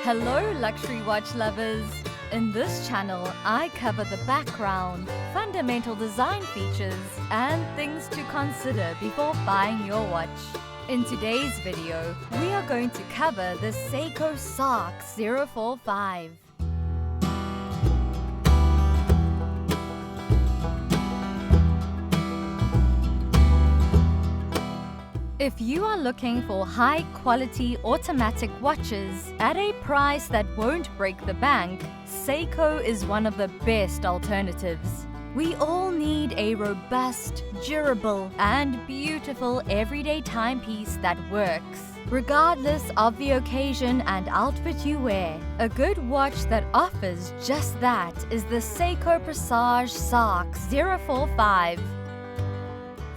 Hello luxury watch lovers! In this channel, I cover the background, fundamental design features, and things to consider before buying your watch. In today's video, we are going to cover the Seiko SARX045. If you are looking for high-quality automatic watches at a price that won't break the bank, Seiko is one of the best alternatives. We all need a robust, durable, and beautiful everyday timepiece that works, regardless of the occasion and outfit you wear. A good watch that offers just that is the Seiko Presage SARX045.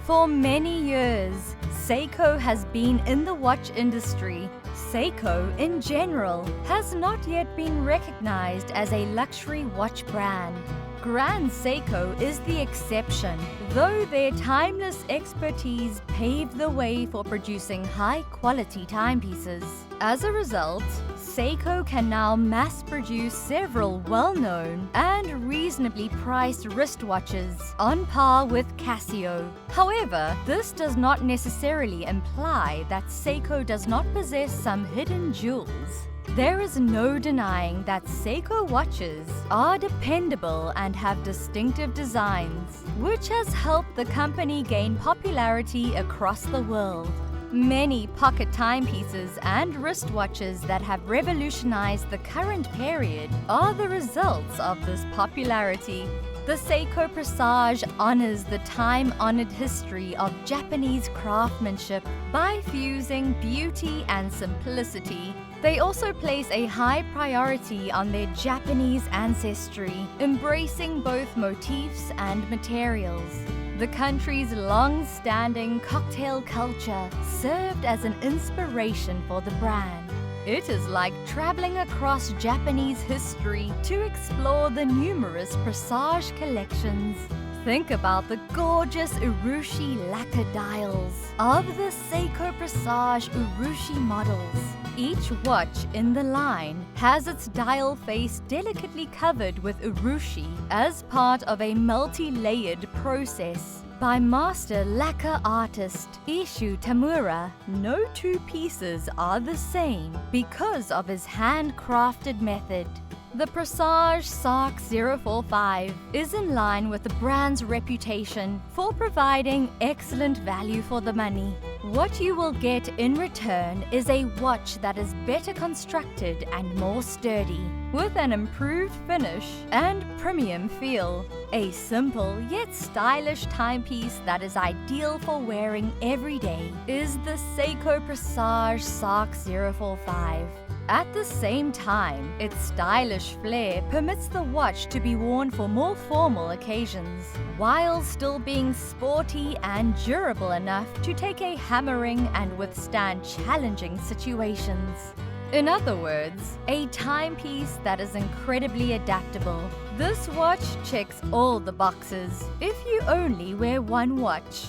For many years, Seiko has been in the watch industry. Seiko, in general, has not yet been recognized as a luxury watch brand. Grand Seiko is the exception, though their timeless expertise paved the way for producing high-quality timepieces. As a result, Seiko can now mass-produce several well-known and reasonably priced wristwatches on par with Casio. However, this does not necessarily imply that Seiko does not possess some hidden jewels. There is no denying that Seiko watches are dependable and have distinctive designs, which has helped the company gain popularity across the world. Many pocket timepieces and wristwatches that have revolutionized the current period are the results of this popularity. The Seiko Presage honors the time-honored history of Japanese craftsmanship by fusing beauty and simplicity. They also place a high priority on their Japanese ancestry, embracing both motifs and materials. The country's long-standing cocktail culture served as an inspiration for the brand. It is like traveling across Japanese history to explore the numerous Presage collections. Think about the gorgeous urushi-lacquer dials of the Seiko Presage urushi models. Each watch in the line has its dial face delicately covered with urushi as part of a multi-layered process by master lacquer artist Ishu Tamura. No two pieces are the same because of his handcrafted method. The Presage SARX045 is in line with the brand's reputation for providing excellent value for the money. What you will get in return is a watch that is better constructed and more sturdy, with an improved finish and premium feel. A simple yet stylish timepiece that is ideal for wearing every day is the Seiko Presage SARX045. At the same time, its stylish flair permits the watch to be worn for more formal occasions, while still being sporty and durable enough to take a hammering and withstand challenging situations. In other words, a timepiece that is incredibly adaptable. This watch checks all the boxes if you only wear one watch.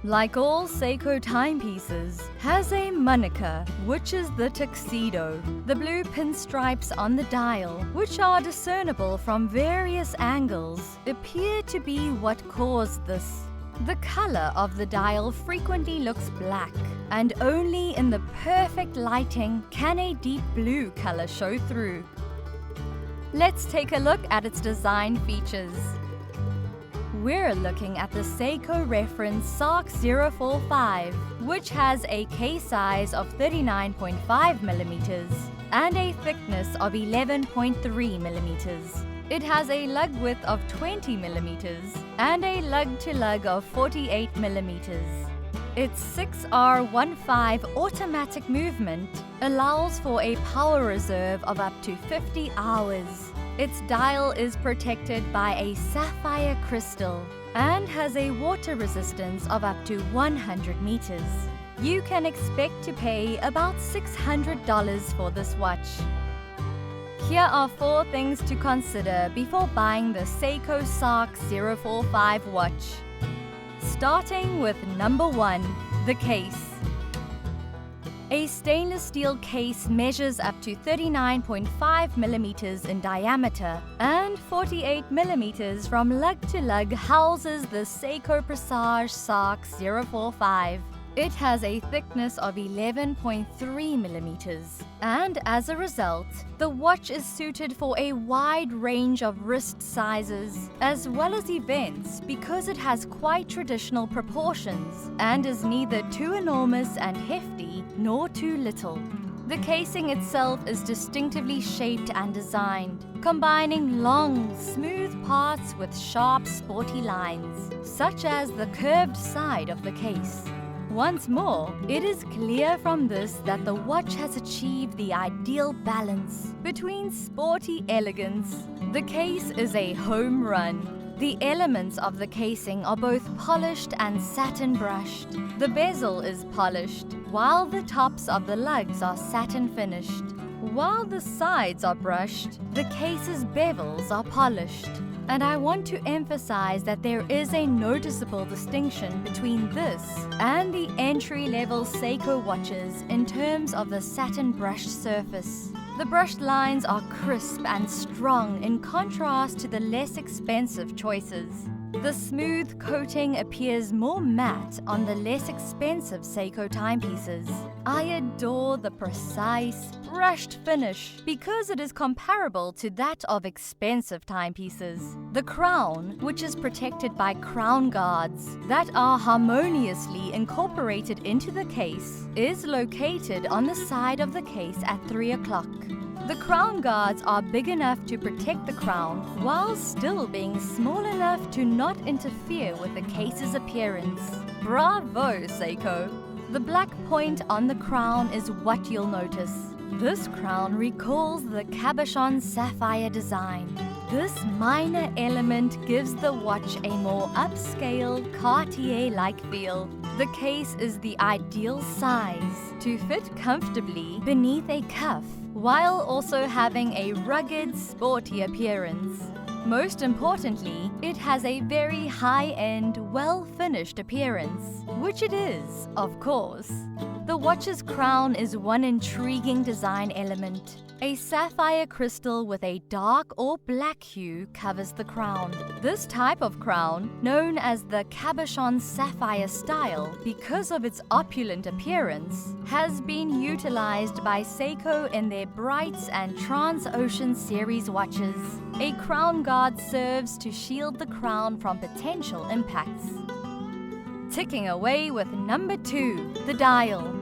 Like all Seiko timepieces, has a moniker, which is the tuxedo. The blue pinstripes on the dial, which are discernible from various angles, appear to be what caused this. The color of the dial frequently looks black, and only in the perfect lighting can a deep blue color show through. Let's take a look at its design features. We're looking at the Seiko reference SARX045, which has a case size of 39.5 millimeters and a thickness of 11.3 millimeters. It has a lug width of 20 millimeters and a lug-to-lug of 48 millimeters. Its 6R15 automatic movement allows for a power reserve of up to 50 hours. Its dial is protected by a sapphire crystal and has a water resistance of up to 100 meters. You can expect to pay about $600 for this watch. Here are 4 things to consider before buying the Seiko SARX045 watch. Starting with number 1, the case. A stainless steel case measures up to 39.5 millimeters in diameter and 48 millimeters from lug to lug houses the Seiko Presage SARX045. It has a thickness of 11.3 millimeters, and as a result, the watch is suited for a wide range of wrist sizes as well as events because it has quite traditional proportions and is neither too enormous and hefty nor too little. The casing itself is distinctively shaped and designed, combining long, smooth parts with sharp, sporty lines, such as the curved side of the case. Once more, it is clear from this that the watch has achieved the ideal balance between sporty elegance. The case is a home run. The elements of the casing are both polished and satin brushed. The bezel is polished, while the tops of the lugs are satin finished. While the sides are brushed, the case's bevels are polished. And I want to emphasize that there is a noticeable distinction between this and the entry-level Seiko watches in terms of the satin brushed surface. The brushed lines are crisp and strong in contrast to the less expensive choices. The smooth coating appears more matte on the less expensive Seiko timepieces. I adore the precise, brushed finish because it is comparable to that of expensive timepieces. The crown, which is protected by crown guards that are harmoniously incorporated into the case, is located on the side of the case at 3 o'clock. The crown guards are big enough to protect the crown while still being small enough to not interfere with the case's appearance. Bravo, Seiko! The black point on the crown is what you'll notice. This crown recalls the cabochon sapphire design. This minor element gives the watch a more upscale, Cartier-like feel. The case is the ideal size to fit comfortably beneath a cuff, while also having a rugged, sporty appearance. Most importantly, it has a very high-end, well-finished appearance, which it is, of course. The watch's crown is one intriguing design element. A sapphire crystal with a dark or black hue covers the crown. This type of crown, known as the cabochon sapphire style because of its opulent appearance, has been utilized by Seiko in their Brights and Transocean series watches. A crown guard serves to shield the crown from potential impacts. Ticking away with number 2, the dial.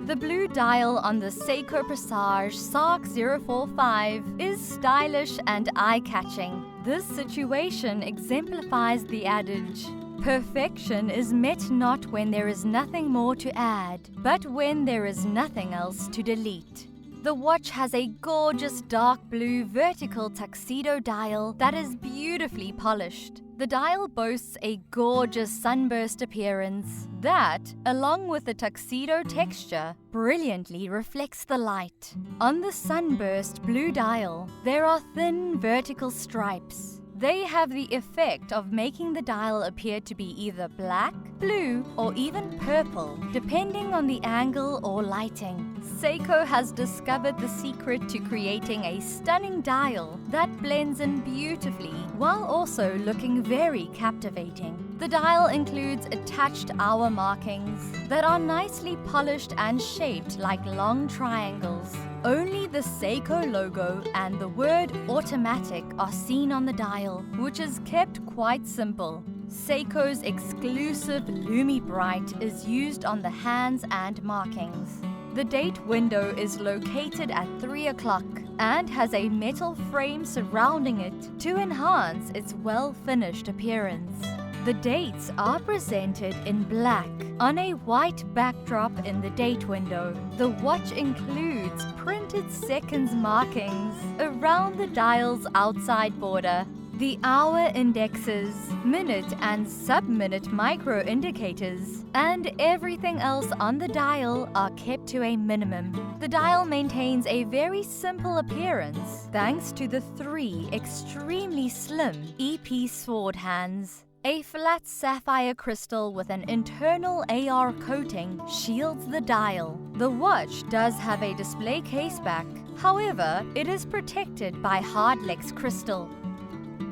The blue dial on the Seiko Presage SARX045 is stylish and eye-catching. This situation exemplifies the adage, perfection is met not when there is nothing more to add, but when there is nothing else to delete. The watch has a gorgeous dark blue vertical tuxedo dial that is beautifully polished. The dial boasts a gorgeous sunburst appearance that, along with the tuxedo texture, brilliantly reflects the light. On the sunburst blue dial, there are thin vertical stripes. They have the effect of making the dial appear to be either black, blue, or even purple, depending on the angle or lighting. Seiko has discovered the secret to creating a stunning dial that blends in beautifully while also looking very captivating. The dial includes attached hour markings that are nicely polished and shaped like long triangles. Only the Seiko logo and the word automatic are seen on the dial, which is kept quite simple. Seiko's exclusive Lumi Bright is used on the hands and markings. The date window is located at 3 o'clock and has a metal frame surrounding it to enhance its well-finished appearance. The dates are presented in black on a white backdrop in the date window. The watch includes printed seconds markings around the dial's outside border. The hour indexes, minute and sub-minute micro indicators, and everything else on the dial are kept to a minimum. The dial maintains a very simple appearance thanks to the 3 extremely slim EP sword hands. A flat sapphire crystal with an internal AR coating shields the dial. The watch does have a display case back, however, it is protected by Hardlex crystal.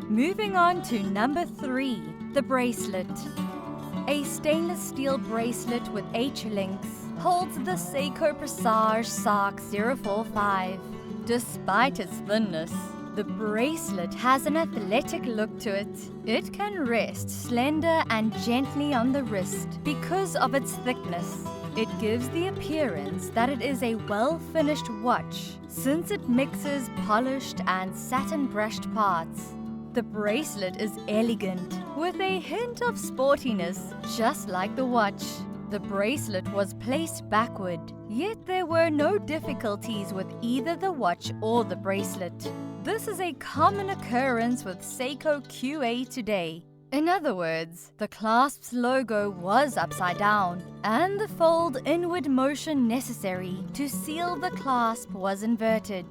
Moving on to number 3, the bracelet. A stainless steel bracelet with H-links holds the Seiko Presage SARX045. Despite its thinness, the bracelet has an athletic look to it. It can rest slender and gently on the wrist because of its thickness. It gives the appearance that it is a well-finished watch since it mixes polished and satin-brushed parts. The bracelet is elegant, with a hint of sportiness, just like the watch. The bracelet was placed backward, yet there were no difficulties with either the watch or the bracelet. This is a common occurrence with Seiko QA today. In other words, the clasp's logo was upside down, and the fold inward motion necessary to seal the clasp was inverted.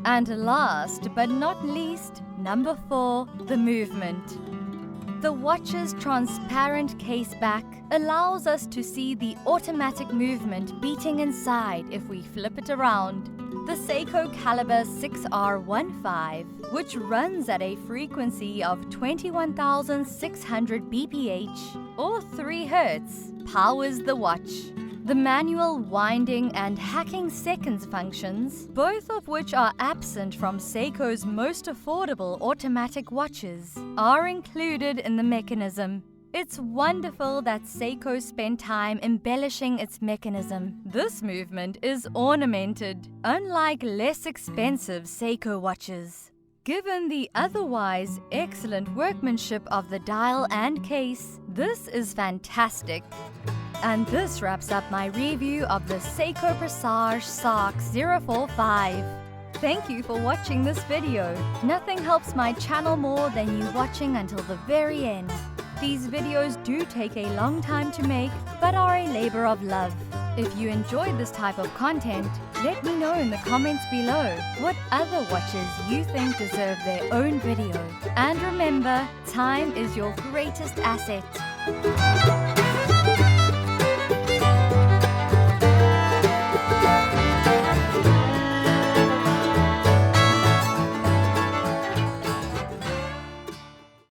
And last but not least, number 4, the movement. The watch's transparent case back allows us to see the automatic movement beating inside if we flip it around. The Seiko Caliber 6R15, which runs at a frequency of 21,600 bph or 3 Hz, powers the watch. The manual winding and hacking seconds functions, both of which are absent from Seiko's most affordable automatic watches, are included in the mechanism. It's wonderful that Seiko spent time embellishing its mechanism. This movement is ornamented, unlike less expensive Seiko watches. Given the otherwise excellent workmanship of the dial and case, this is fantastic. And this wraps up my review of the Seiko Presage SARX045. Thank you for watching this video. Nothing helps my channel more than you watching until the very end. These videos do take a long time to make, but are a labor of love. If you enjoyed this type of content, let me know in the comments below what other watches you think deserve their own video. And remember, time is your greatest asset.